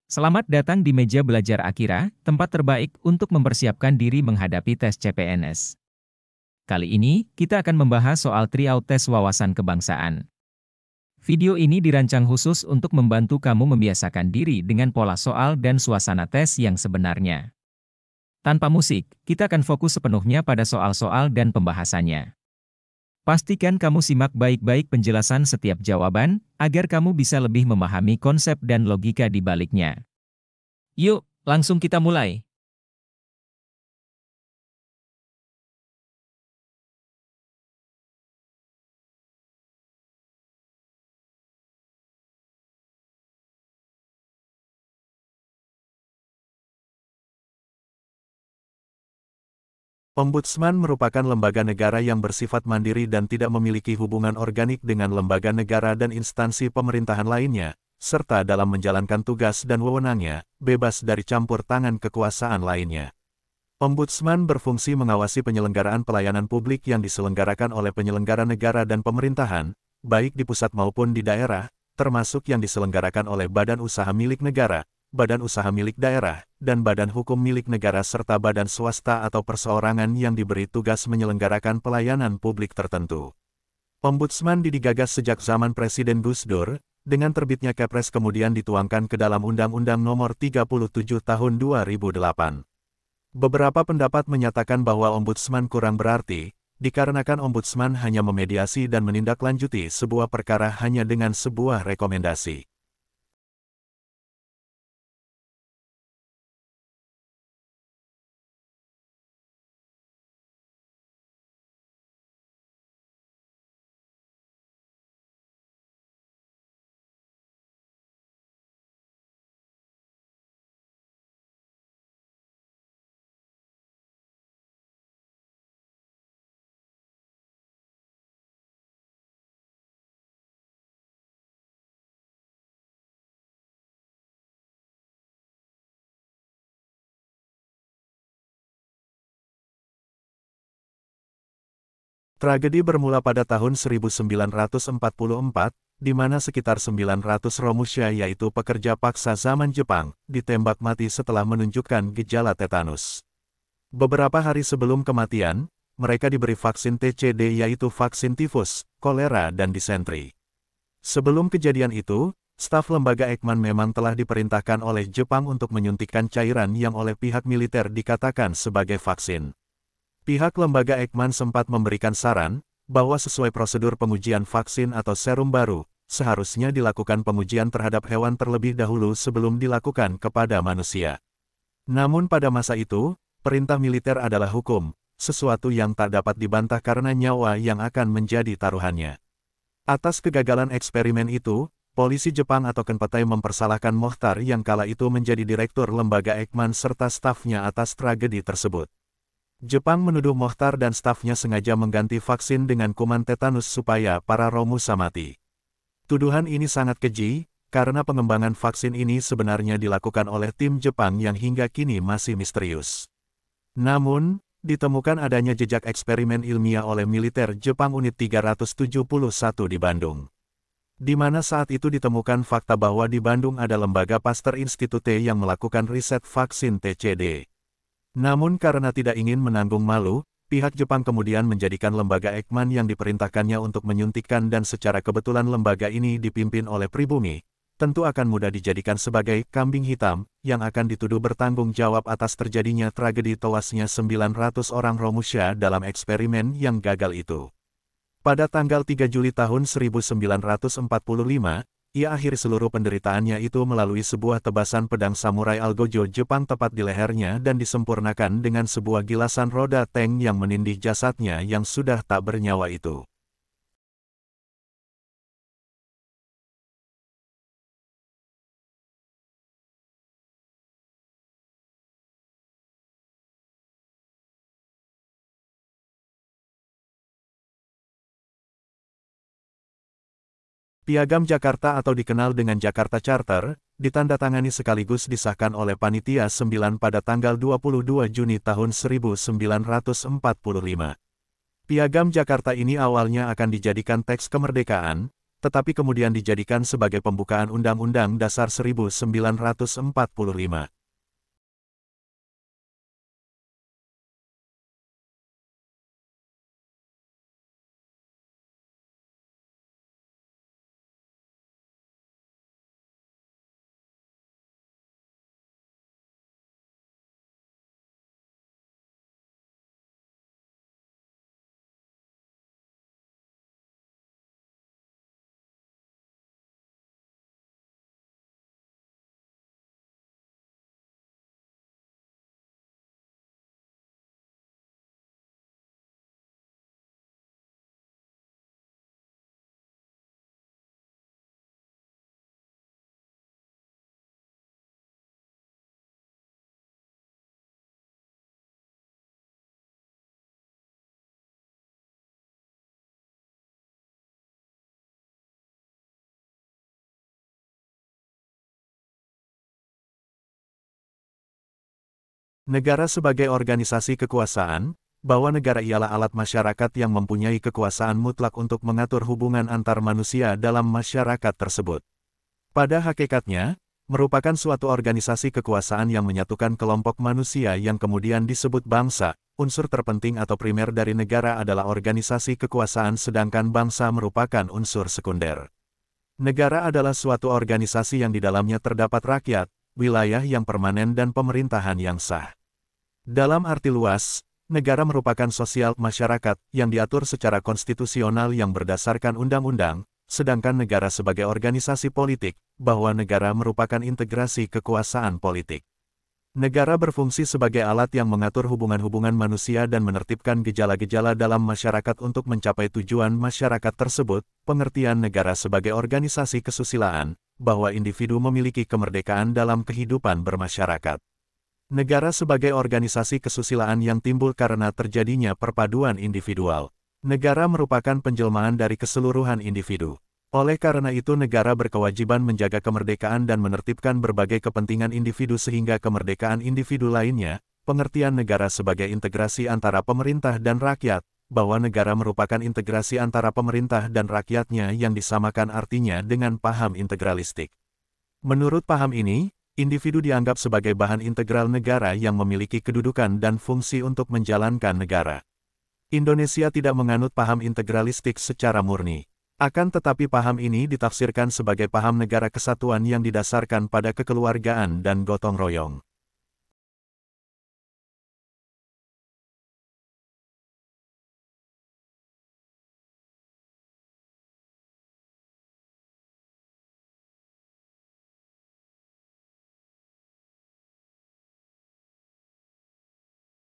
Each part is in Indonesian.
Selamat datang di meja belajar Akira, tempat terbaik untuk mempersiapkan diri menghadapi tes CPNS. Kali ini, kita akan membahas soal tryout tes wawasan kebangsaan. Video ini dirancang khusus untuk membantu kamu membiasakan diri dengan pola soal dan suasana tes yang sebenarnya. Tanpa musik, kita akan fokus sepenuhnya pada soal-soal dan pembahasannya. Pastikan kamu simak baik-baik penjelasan setiap jawaban, agar kamu bisa lebih memahami konsep dan logika di baliknya. Yuk, langsung kita mulai. Ombudsman merupakan lembaga negara yang bersifat mandiri dan tidak memiliki hubungan organik dengan lembaga negara dan instansi pemerintahan lainnya, serta dalam menjalankan tugas dan wewenangnya, bebas dari campur tangan kekuasaan lainnya. Ombudsman berfungsi mengawasi penyelenggaraan pelayanan publik yang diselenggarakan oleh penyelenggara negara dan pemerintahan, baik di pusat maupun di daerah, termasuk yang diselenggarakan oleh badan usaha milik negara, badan usaha milik daerah, dan badan hukum milik negara serta badan swasta atau perseorangan yang diberi tugas menyelenggarakan pelayanan publik tertentu. Ombudsman digagas sejak zaman Presiden Gus Dur, dengan terbitnya Kepres kemudian dituangkan ke dalam Undang-Undang Nomor 37 Tahun 2008. Beberapa pendapat menyatakan bahwa ombudsman kurang berarti, dikarenakan ombudsman hanya memediasi dan menindaklanjuti sebuah perkara hanya dengan sebuah rekomendasi. Tragedi bermula pada tahun 1944, di mana sekitar 900 Romusha yaitu pekerja paksa zaman Jepang, ditembak mati setelah menunjukkan gejala tetanus. Beberapa hari sebelum kematian, mereka diberi vaksin TCD yaitu vaksin tifus, kolera dan disentri. Sebelum kejadian itu, staf lembaga Ekman memang telah diperintahkan oleh Jepang untuk menyuntikkan cairan yang oleh pihak militer dikatakan sebagai vaksin. Pihak lembaga Ekman sempat memberikan saran, bahwa sesuai prosedur pengujian vaksin atau serum baru, seharusnya dilakukan pengujian terhadap hewan terlebih dahulu sebelum dilakukan kepada manusia. Namun pada masa itu, perintah militer adalah hukum, sesuatu yang tak dapat dibantah karena nyawa yang akan menjadi taruhannya. Atas kegagalan eksperimen itu, polisi Jepang atau Kenpetai mempersalahkan Mohtar yang kala itu menjadi direktur lembaga Ekman serta stafnya atas tragedi tersebut. Jepang menuduh Mohtar dan stafnya sengaja mengganti vaksin dengan kuman tetanus supaya para Romusha mati. Tuduhan ini sangat keji, karena pengembangan vaksin ini sebenarnya dilakukan oleh tim Jepang yang hingga kini masih misterius. Namun, ditemukan adanya jejak eksperimen ilmiah oleh militer Jepang Unit 371 di Bandung. Di mana saat itu ditemukan fakta bahwa di Bandung ada lembaga Pasteur Institute yang melakukan riset vaksin TCD. Namun karena tidak ingin menanggung malu, pihak Jepang kemudian menjadikan lembaga Ekman yang diperintahkannya untuk menyuntikkan dan secara kebetulan lembaga ini dipimpin oleh pribumi, tentu akan mudah dijadikan sebagai kambing hitam, yang akan dituduh bertanggung jawab atas terjadinya tragedi tewasnya 900 orang Romusha dalam eksperimen yang gagal itu. Pada tanggal 3 Juli tahun 1945, ia akhiri seluruh penderitaannya itu melalui sebuah tebasan pedang samurai Algojo Jepang tepat di lehernya dan disempurnakan dengan sebuah gilasan roda tank yang menindih jasadnya yang sudah tak bernyawa itu. Piagam Jakarta atau dikenal dengan Jakarta Charter, ditandatangani sekaligus disahkan oleh Panitia 9 pada tanggal 22 Juni tahun 1945. Piagam Jakarta ini awalnya akan dijadikan teks kemerdekaan, tetapi kemudian dijadikan sebagai pembukaan Undang-Undang Dasar 1945. Negara sebagai organisasi kekuasaan, bahwa negara ialah alat masyarakat yang mempunyai kekuasaan mutlak untuk mengatur hubungan antar manusia dalam masyarakat tersebut. Pada hakikatnya, merupakan suatu organisasi kekuasaan yang menyatukan kelompok manusia yang kemudian disebut bangsa. Unsur terpenting atau primer dari negara adalah organisasi kekuasaan sedangkan bangsa merupakan unsur sekunder. Negara adalah suatu organisasi yang di dalamnya terdapat rakyat, wilayah yang permanen dan pemerintahan yang sah. Dalam arti luas, negara merupakan sosial masyarakat yang diatur secara konstitusional yang berdasarkan undang-undang, sedangkan negara sebagai organisasi politik, bahwa negara merupakan integrasi kekuasaan politik. Negara berfungsi sebagai alat yang mengatur hubungan-hubungan manusia dan menertibkan gejala-gejala dalam masyarakat untuk mencapai tujuan masyarakat tersebut. Pengertian negara sebagai organisasi kesusilaan, bahwa individu memiliki kemerdekaan dalam kehidupan bermasyarakat. Negara sebagai organisasi kesusilaan yang timbul karena terjadinya perpaduan individual. Negara merupakan penjelmaan dari keseluruhan individu. Oleh karena itu negara berkewajiban menjaga kemerdekaan dan menertibkan berbagai kepentingan individu sehingga kemerdekaan individu lainnya. Pengertian negara sebagai integrasi antara pemerintah dan rakyat, bahwa negara merupakan integrasi antara pemerintah dan rakyatnya yang disamakan artinya dengan paham integralistik. Menurut paham ini, individu dianggap sebagai bahan integral negara yang memiliki kedudukan dan fungsi untuk menjalankan negara. Indonesia tidak menganut paham integralistik secara murni. Akan tetapi paham ini ditafsirkan sebagai paham negara kesatuan yang didasarkan pada kekeluargaan dan gotong royong.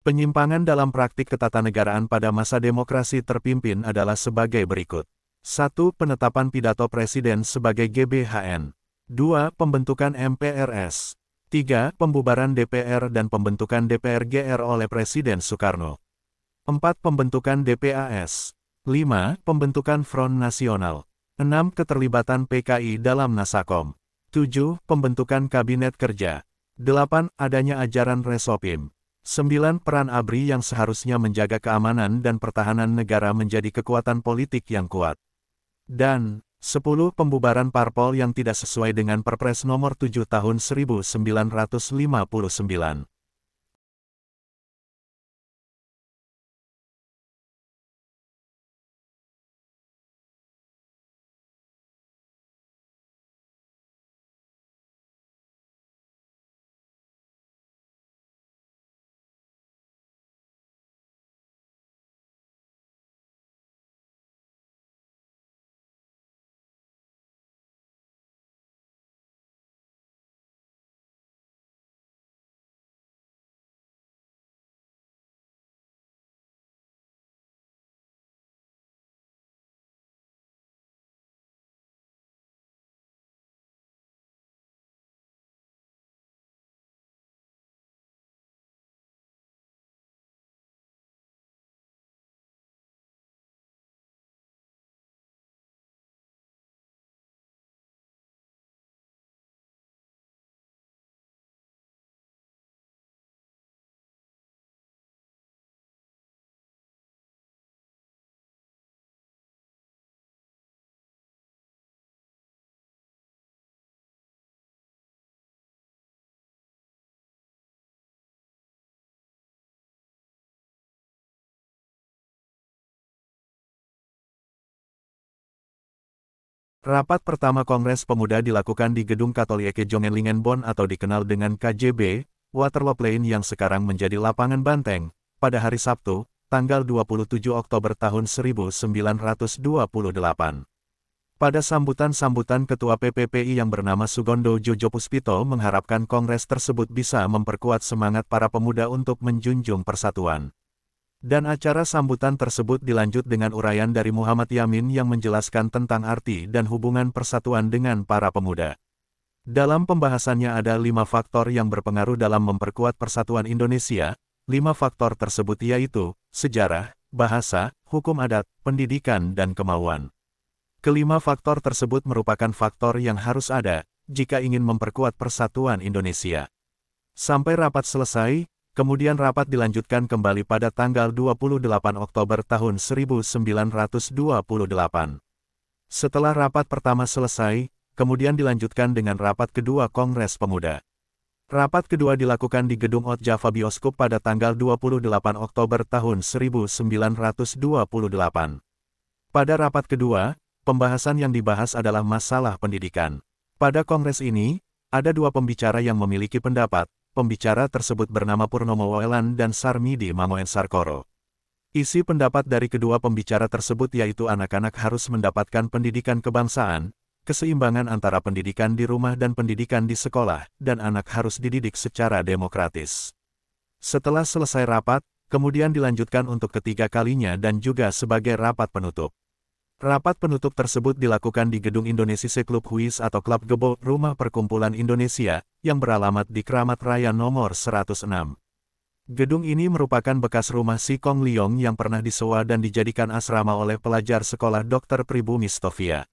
Penyimpangan dalam praktik ketatanegaraan pada masa demokrasi terpimpin adalah sebagai berikut. 1. Penetapan pidato Presiden sebagai GBHN. 2. Pembentukan MPRS. 3. Pembubaran DPR dan pembentukan DPR GR oleh Presiden Soekarno. 4. Pembentukan DPAS. 5. Pembentukan Front Nasional. 6. Keterlibatan PKI dalam Nasakom. 7. Pembentukan Kabinet Kerja. 8. Adanya ajaran Resopim. 9. Peran ABRI yang seharusnya menjaga keamanan dan pertahanan negara menjadi kekuatan politik yang kuat. Dan 10. Pembubaran parpol yang tidak sesuai dengan Perpres Nomor 7 Tahun 1959. Rapat pertama Kongres Pemuda dilakukan di Gedung Katolieke Jongenlingenbon atau dikenal dengan KJB, Waterloo Plain yang sekarang menjadi lapangan banteng, pada hari Sabtu, tanggal 27 Oktober tahun 1928. Pada sambutan-sambutan Ketua PPPI yang bernama Sugondo Jojo Puspito mengharapkan Kongres tersebut bisa memperkuat semangat para pemuda untuk menjunjung persatuan. Dan acara sambutan tersebut dilanjut dengan uraian dari Muhammad Yamin yang menjelaskan tentang arti dan hubungan persatuan dengan para pemuda. Dalam pembahasannya ada 5 faktor yang berpengaruh dalam memperkuat persatuan Indonesia. 5 faktor tersebut yaitu, sejarah, bahasa, hukum adat, pendidikan dan kemauan. Kelima faktor tersebut merupakan faktor yang harus ada, jika ingin memperkuat persatuan Indonesia. Sampai rapat selesai, kemudian rapat dilanjutkan kembali pada tanggal 28 Oktober tahun 1928. Setelah rapat pertama selesai, kemudian dilanjutkan dengan rapat kedua Kongres Pemuda. Rapat kedua dilakukan di Gedung Ot Java Bioskop pada tanggal 28 Oktober tahun 1928. Pada rapat kedua, pembahasan yang dibahas adalah masalah pendidikan. Pada kongres ini, ada 2 pembicara yang memiliki pendapat. Pembicara tersebut bernama Purnomo Waelan dan Sarmidi Mamoen Sarkoro. Isi pendapat dari kedua pembicara tersebut yaitu anak-anak harus mendapatkan pendidikan kebangsaan, keseimbangan antara pendidikan di rumah dan pendidikan di sekolah, dan anak harus dididik secara demokratis. Setelah selesai rapat, kemudian dilanjutkan untuk ketiga kalinya dan juga sebagai rapat penutup. Rapat penutup tersebut dilakukan di Gedung Indonesia Club Huis atau Klub Gebo, Rumah Perkumpulan Indonesia, yang beralamat di Kramat Raya nomor 106. Gedung ini merupakan bekas rumah Si Kong Liong yang pernah disewa dan dijadikan asrama oleh pelajar sekolah Dr. Pribumi Stovia.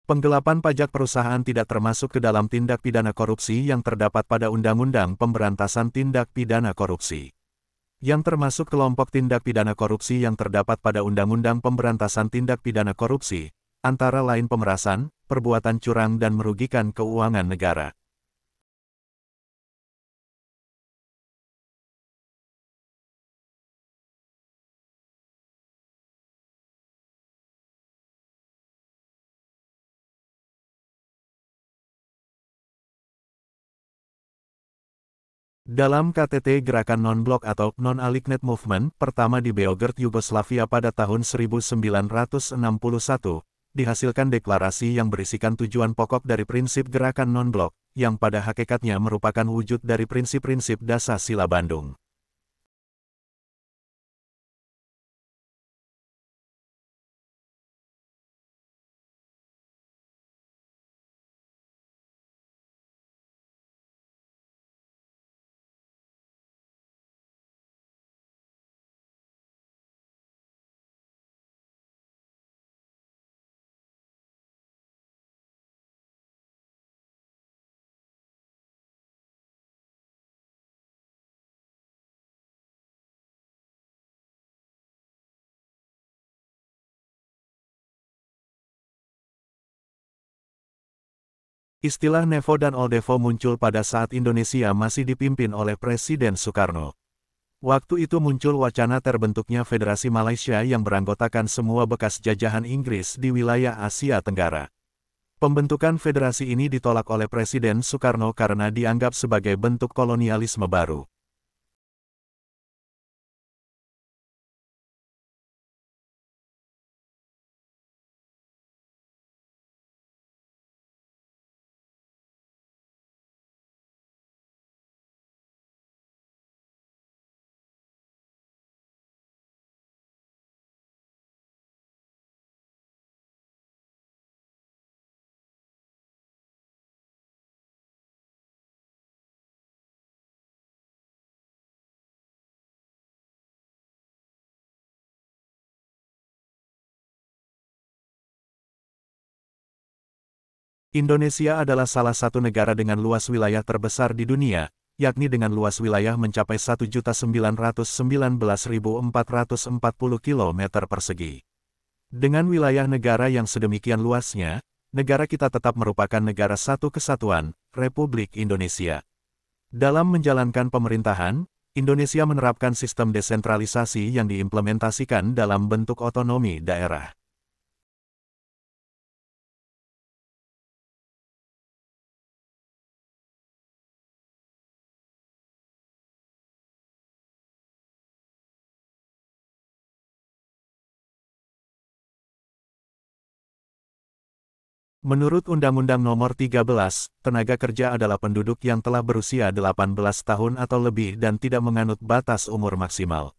Penggelapan pajak perusahaan tidak termasuk ke dalam tindak pidana korupsi yang terdapat pada Undang-Undang Pemberantasan Tindak Pidana Korupsi. Yang termasuk kelompok tindak pidana korupsi yang terdapat pada Undang-Undang Pemberantasan Tindak Pidana Korupsi, antara lain pemerasan, perbuatan curang dan merugikan keuangan negara. Dalam KTT Gerakan Non-Blok atau Non-Aligned Movement pertama di Beograd, Yugoslavia pada tahun 1961, dihasilkan deklarasi yang berisikan tujuan pokok dari prinsip Gerakan Non-Blok, yang pada hakikatnya merupakan wujud dari prinsip-prinsip dasar Sila Bandung. Istilah Nevo dan Oldevo muncul pada saat Indonesia masih dipimpin oleh Presiden Soekarno. Waktu itu muncul wacana terbentuknya Federasi Malaysia yang beranggotakan semua bekas jajahan Inggris di wilayah Asia Tenggara. Pembentukan federasi ini ditolak oleh Presiden Soekarno karena dianggap sebagai bentuk kolonialisme baru. Indonesia adalah salah satu negara dengan luas wilayah terbesar di dunia, yakni dengan luas wilayah mencapai 1.919.440 km persegi. Dengan wilayah negara yang sedemikian luasnya, negara kita tetap merupakan negara satu kesatuan, Republik Indonesia. Dalam menjalankan pemerintahan, Indonesia menerapkan sistem desentralisasi yang diimplementasikan dalam bentuk otonomi daerah. Menurut Undang-Undang Nomor 13, tenaga kerja adalah penduduk yang telah berusia 18 tahun atau lebih dan tidak menganut batas umur maksimal.